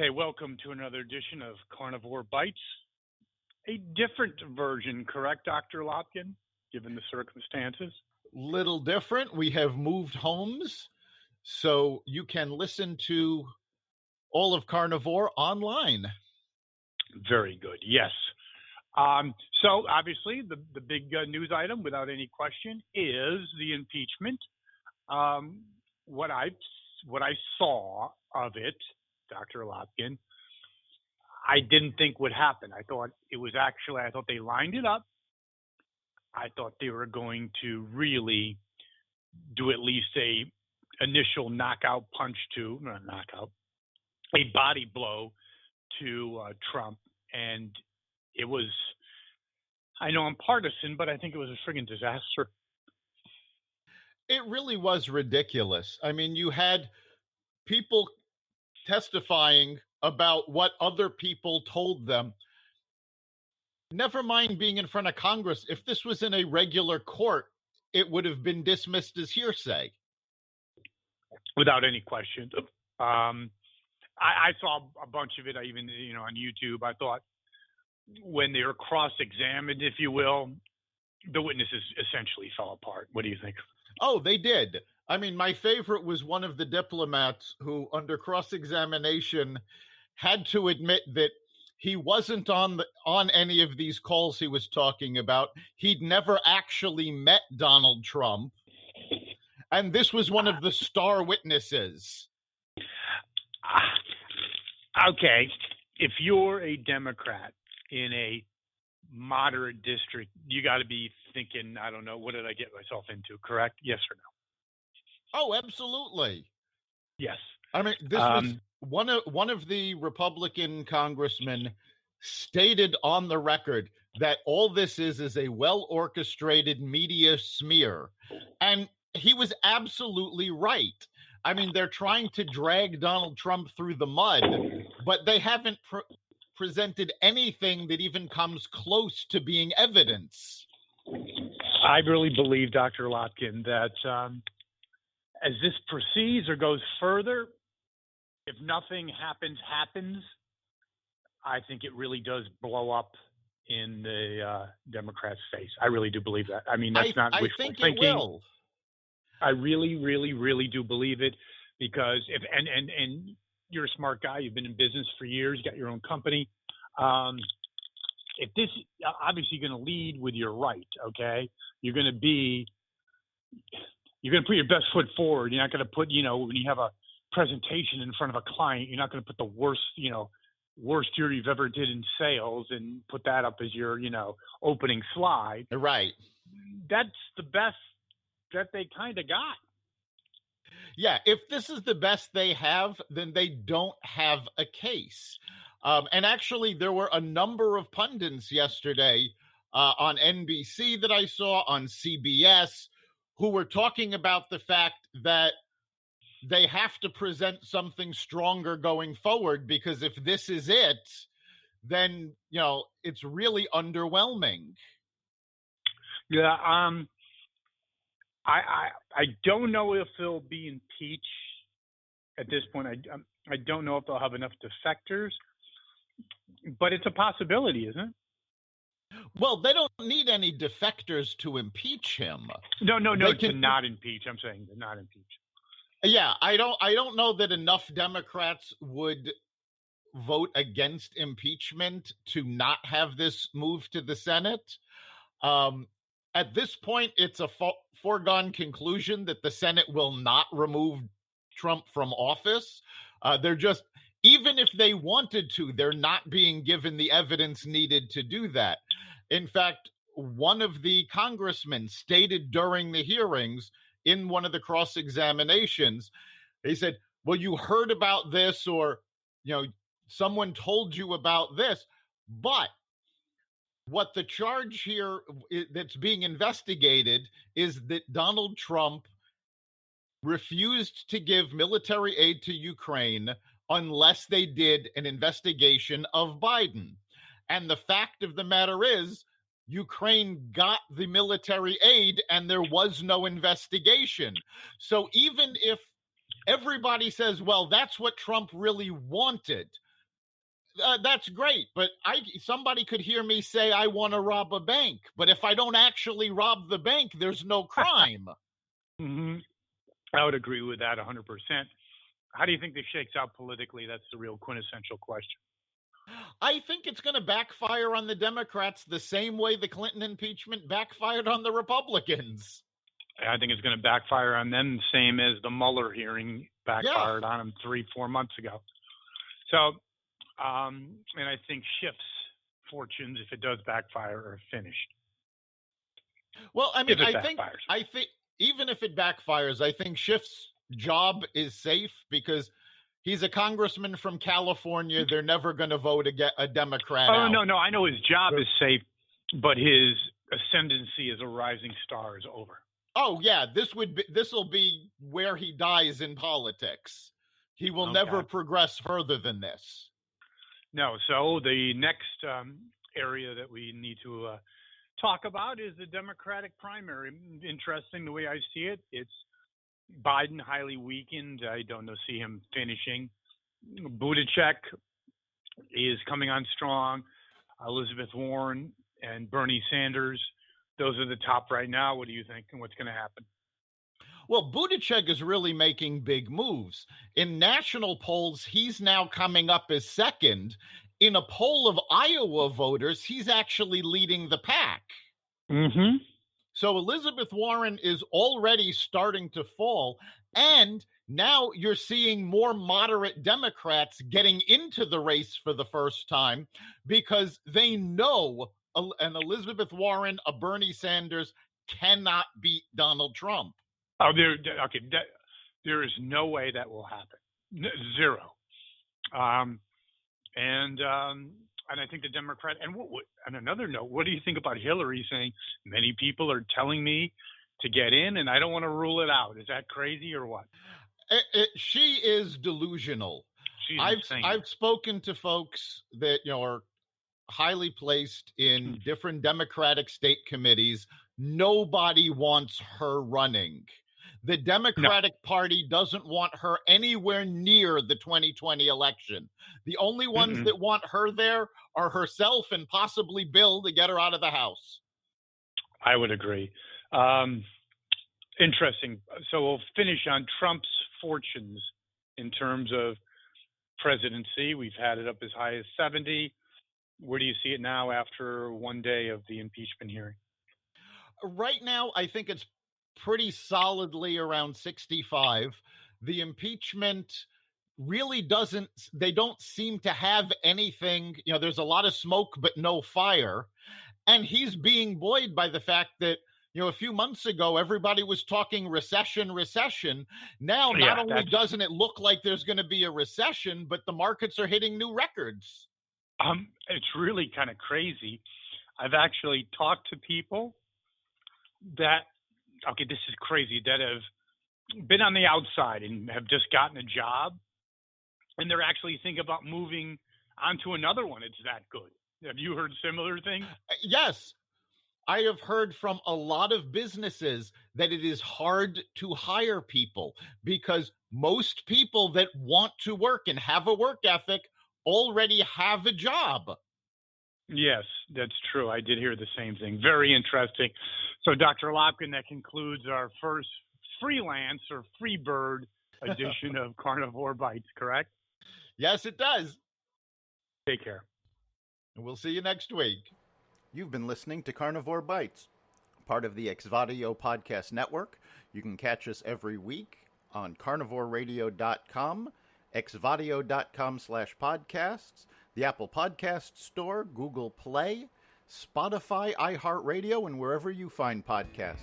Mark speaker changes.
Speaker 1: Okay, welcome to another edition of Carnivore Bites. A different version, correct, Dr. Lopkin, given the circumstances?
Speaker 2: Little different. We have moved homes, so you can listen to all of Carnivore online.
Speaker 1: Very good, yes. So obviously the big news item, without any question, is the impeachment. What I saw of it, Dr. Lopkin, I didn't think would happen. I thought they lined it up. I thought they were going to really do at least a initial knockout punch a body blow to Trump. And it was, I know I'm partisan, but I think it was a friggin' disaster.
Speaker 2: It really was ridiculous. I mean, you had people testifying about what other people told them. Never mind being in front of Congress. If this was in a regular court, it would have been dismissed as hearsay.
Speaker 1: Without any question. I saw a bunch of it, even on YouTube. I thought when they were cross-examined, if you will, the witnesses essentially fell apart. What do you think?
Speaker 2: Oh, they did. I mean, my favorite was one of the diplomats who, under cross-examination, had to admit that he wasn't on any of these calls he was talking about. He'd never actually met Donald Trump. And this was one of the star witnesses.
Speaker 1: Okay. If you're a Democrat in a moderate district, you got to be thinking, I don't know, what did I get myself into, correct? Yes or no?
Speaker 2: Oh, absolutely.
Speaker 1: Yes.
Speaker 2: I mean, this was one of the Republican congressmen stated on the record that all this is a well-orchestrated media smear. And he was absolutely right. I mean, they're trying to drag Donald Trump through the mud, but they haven't presented anything that even comes close to being evidence.
Speaker 1: I really believe, Dr. Lopkin, that as this proceeds or goes further, if nothing happens, I think it really does blow up in the Democrats' face. I really do believe that. I mean, that's not wishful thinking.
Speaker 2: It will.
Speaker 1: I really, really, really do believe it because and you're a smart guy. You've been in business for years. You got your own company. If this, obviously you're going to lead with your right, okay? You're going to put your best foot forward. You're not going to put, when you have a presentation in front of a client, you're not going to put the worst year you've ever did in sales and put that up as your, opening slide.
Speaker 2: Right.
Speaker 1: That's the best that they kind of got.
Speaker 2: Yeah, if this is the best they have, then they don't have a case. And actually, there were a number of pundits yesterday on NBC that I saw, on CBS, who were talking about the fact that they have to present something stronger going forward, because if this is it, then, it's really underwhelming.
Speaker 1: Yeah, I don't know if they'll be impeached at this point. I don't know if they'll have enough defectors, but it's a possibility, isn't it?
Speaker 2: Well, they don't need any defectors to impeach him.
Speaker 1: No, to not impeach. I'm saying to not impeach.
Speaker 2: Yeah, I don't know that enough Democrats would vote against impeachment to not have this move to the Senate. At this point, it's a foregone conclusion that the Senate will not remove Trump from office. They're just, even if they wanted to, they're not being given the evidence needed to do that. In fact, one of the congressmen stated during the hearings in one of the cross-examinations, they said, well, you heard about this, or, someone told you about this, but what the charge here that's being investigated is that Donald Trump refused to give military aid to Ukraine unless they did an investigation of Biden. And the fact of the matter is, Ukraine got the military aid and there was no investigation. So even if everybody says, well, that's what Trump really wanted, That's great, but somebody could hear me say I want to rob a bank, but if I don't actually rob the bank, there's no crime.
Speaker 1: Mm-hmm. I would agree with that 100%. How do you think this shakes out politically? That's the real quintessential question.
Speaker 2: I think it's going to backfire on the Democrats the same way the Clinton impeachment backfired on the Republicans.
Speaker 1: I think it's going to backfire on them the same as the Mueller hearing backfired on them 3-4 months ago. So, and I think Schiff's fortunes, if it does backfire, are finished.
Speaker 2: Well, I mean, I think even if it backfires, I think Schiff's job is safe because he's a congressman from California. They're never going to vote a Democrat out.
Speaker 1: No. I know his job is safe, but his ascendancy as a rising star is over.
Speaker 2: Oh, yeah. This will be where he dies in politics. He will never progress further than this.
Speaker 1: No. So the next area that we need to talk about is the Democratic primary. Interesting the way I see it. It's Biden highly weakened. I don't see him finishing. Buttigieg is coming on strong. Elizabeth Warren and Bernie Sanders, those are the top right now. What do you think, and what's going to happen?
Speaker 2: Well, Buttigieg is really making big moves. In national polls, he's now coming up as second. In a poll of Iowa voters, he's actually leading the pack.
Speaker 1: Mm-hmm.
Speaker 2: So Elizabeth Warren is already starting to fall. And now you're seeing more moderate Democrats getting into the race for the first time because they know an Elizabeth Warren, a Bernie Sanders cannot beat Donald Trump.
Speaker 1: Oh, there is no way that will happen. Zero. And I think the Democrat, and on another note, what do you think about Hillary saying many people are telling me to get in and I don't want to rule it out? Is that crazy or what?
Speaker 2: She is delusional. I've spoken to folks that are highly placed in different Democratic state committees. Nobody wants her running. The Democratic Party doesn't want her anywhere near the 2020 election. The only ones that want her there are herself and possibly Bill to get her out of the House.
Speaker 1: I would agree. Interesting. So we'll finish on Trump's fortunes in terms of presidency. We've had it up as high as 70. Where do you see it now after one day of the impeachment hearing?
Speaker 2: Right now, I think it's pretty solidly around 65. The impeachment really they don't seem to have anything. There's a lot of smoke, but no fire. And he's being buoyed by the fact that, a few months ago, everybody was talking recession. Now, not only doesn't it look like there's going to be a recession, but the markets are hitting new records.
Speaker 1: It's really kind of crazy. I've actually talked to people that, this is crazy, that have been on the outside and have just gotten a job, and they're actually thinking about moving on to another one. It's that good. Have you heard similar things?
Speaker 2: Yes. I have heard from a lot of businesses that it is hard to hire people because most people that want to work and have a work ethic already have a job.
Speaker 1: Yes, that's true. I did hear the same thing. Very interesting. So, Dr. Lopkin, that concludes our first freelance or free bird edition of Carnivore Bites, correct?
Speaker 2: Yes, it does.
Speaker 1: Take care.
Speaker 2: And we'll see you next week.
Speaker 3: You've been listening to Carnivore Bites, part of the Exvadio Podcast Network. You can catch us every week on carnivoreradio.com, exvadio.com/podcasts, the Apple Podcast Store, Google Play, Spotify, iHeartRadio, and wherever you find podcasts.